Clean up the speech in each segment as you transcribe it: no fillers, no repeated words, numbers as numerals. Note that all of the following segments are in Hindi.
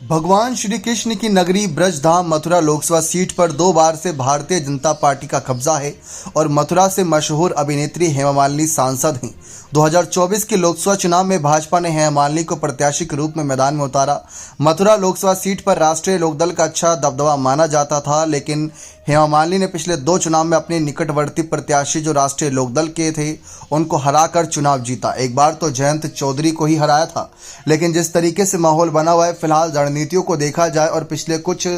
भगवान श्री कृष्ण की नगरी ब्रजधाम मथुरा लोकसभा सीट पर 2 बार से भारतीय जनता पार्टी का कब्जा है और मथुरा से मशहूर अभिनेत्री हेमा मालिनी सांसद हैं। 2024 के लोकसभा चुनाव में भाजपा ने हेमा मालिनी को प्रत्याशी के रूप में मैदान में उतारा। मथुरा लोकसभा सीट पर राष्ट्रीय लोकदल का अच्छा दबदबा माना जाता था, लेकिन हेमा मालिनी ने पिछले 2 चुनाव में अपने निकटवर्ती प्रत्याशी जो राष्ट्रीय लोकदल के थे उनको हराकर चुनाव जीता। एक बार तो जयंत चौधरी को ही हराया था, लेकिन जिस तरीके से माहौल बना हुआ है फिलहाल रणनीतियों को देखा जाए और पिछले कुछ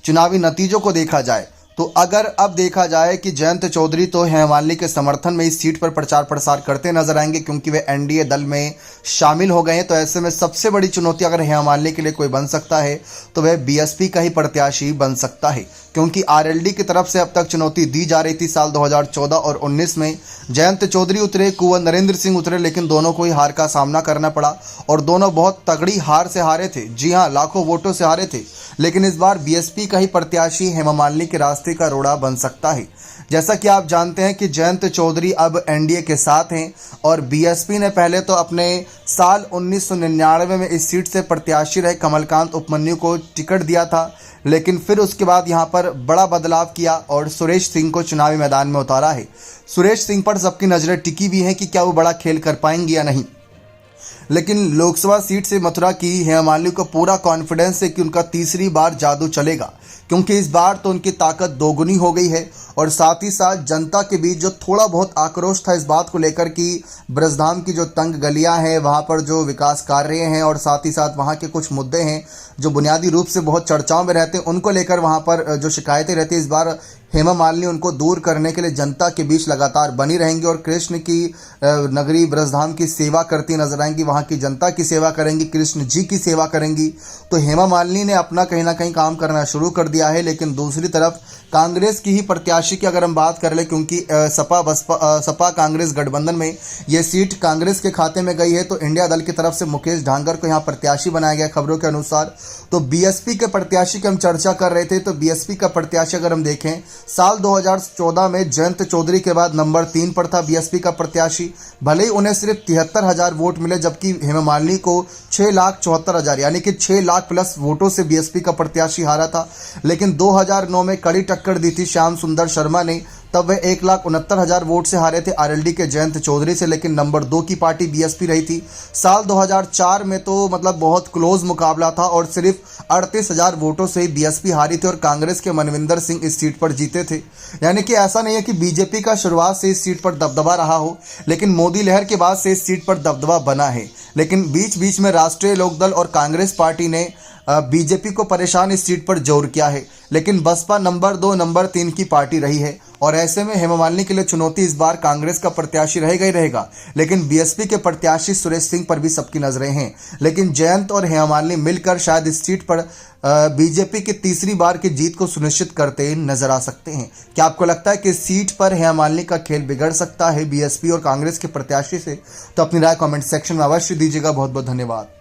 चुनावी नतीजों को देखा जाए तो अगर अब देखा जाए कि जयंत चौधरी तो हेमा मालिनी के समर्थन में इस सीट पर प्रचार प्रसार करते नजर आएंगे क्योंकि वे एनडीए दल में शामिल हो गए हैं। तो ऐसे में सबसे बड़ी चुनौती अगर हेमा मालिनी के लिए कोई बन सकता है तो वह बीएसपी का ही प्रत्याशी बन सकता है, क्योंकि आरएलडी की तरफ से अब तक चुनौती दी जा रही थी। साल 2014 और 19 में जयंत चौधरी उतरे, कुंवर नरेंद्र सिंह उतरे, लेकिन दोनों को ही हार का सामना करना पड़ा और दोनों बहुत तगड़ी हार से हारे थे। जी हाँ, लाखों वोटों से हारे थे। लेकिन इस बार बीएसपी का ही प्रत्याशी हेमा मालिनी के रास्ते का रोड़ा बन सकता है। जैसा कि आप जानते हैं कि जयंत चौधरी अब एनडीए के साथ हैं और बीएसपी ने पहले तो अपने साल 1999 में इस सीट से प्रत्याशी रहे कमलकांत उपमन्यु को टिकट दिया था, लेकिन फिर उसके बाद यहां पर बड़ा बदलाव किया और सुरेश सिंह को चुनावी मैदान में उतारा है। सुरेश सिंह पर सबकी नज़रें टिकी भी हैं कि क्या वो बड़ा खेल कर पाएंगे या नहीं, लेकिन लोकसभा सीट से मथुरा की हेमा मालिनी को पूरा कॉन्फिडेंस है कि उनका तीसरी बार जादू चलेगा, क्योंकि इस बार तो उनकी ताकत दोगुनी हो गई है और साथ ही साथ जनता के बीच जो थोड़ा बहुत आक्रोश था इस बात को लेकर कि ब्रजधाम की जो तंग गलियां हैं वहां पर जो विकास कार्य हैं और साथ ही साथ वहां के कुछ मुद्दे हैं जो बुनियादी रूप से बहुत चर्चाओं में रहते हैं, उनको लेकर वहां पर जो शिकायतें रहती हैं, इस बार हेमा मालिनी उनको दूर करने के लिए जनता के बीच लगातार बनी रहेंगी और कृष्ण की नगरी ब्रजधाम की सेवा करती नजर आएंगी, वहाँ की जनता की सेवा करेंगी, कृष्ण जी की सेवा करेंगी। तो हेमा मालिनी ने अपना कहीं ना कहीं काम करना शुरू कर दिया है। लेकिन दूसरी तरफ कांग्रेस की ही प्रत्याशी की अगर हम बात कर ले, क्योंकि सपा कांग्रेस गठबंधन में ये सीट कांग्रेस के खाते में गई है, तो इंडिया दल की तरफ से मुकेश ढांगर को यहाँ प्रत्याशी बनाया गया खबरों के अनुसार। तो बीएसपी के प्रत्याशी की हम चर्चा कर रहे थे, तो बीएसपी का प्रत्याशी अगर हम देखें साल 2014 में जयंत चौधरी के बाद नंबर 3 पर था बीएसपी का प्रत्याशी। भले ही उन्हें सिर्फ 73,000 वोट मिले, जबकि हेमा मालिनी को 6,74,000 यानी कि 6 लाख प्लस वोटों से बीएसपी का प्रत्याशी हारा था। लेकिन 2009 में कड़ी टक्कर दी थी श्याम सुंदर शर्मा ने, तब वह 1,69,000 वोट से हारे थे आरएलडी के जयंत चौधरी से, लेकिन नंबर 2 की पार्टी बीएसपी रही थी। साल 2004 में तो मतलब बहुत क्लोज मुकाबला था और सिर्फ 38,000 वोटों से बीएसपी हारी थी और कांग्रेस के मनविंदर सिंह इस सीट पर जीते थे। यानी कि ऐसा नहीं है कि बीजेपी का शुरुआत से इस सीट पर दबदबा रहा हो, लेकिन मोदी लहर के बाद से इस सीट पर दबदबा बना है। लेकिन बीच बीच में राष्ट्रीय लोकदल और कांग्रेस पार्टी ने बीजेपी को परेशान इस सीट पर जोर किया है, लेकिन बसपा नंबर 2 नंबर 3 की पार्टी रही है और ऐसे में हेमा मालिनी के लिए चुनौती इस बार कांग्रेस का प्रत्याशी रहेगा ही रहेगा। लेकिन बीएसपी के प्रत्याशी सुरेश सिंह पर भी सबकी नजरें हैं, लेकिन जयंत और हेमा मालिनी मिलकर शायद इस सीट पर बीजेपी की तीसरी बार की जीत को सुनिश्चित करते नजर आ सकते हैं। क्या आपको लगता है कि इस सीट पर हेमा मालिनी का खेल बिगड़ सकता है बीएसपी और कांग्रेस के प्रत्याशी से? तो अपनी राय कमेंट सेक्शन में अवश्य दीजिएगा। बहुत बहुत धन्यवाद।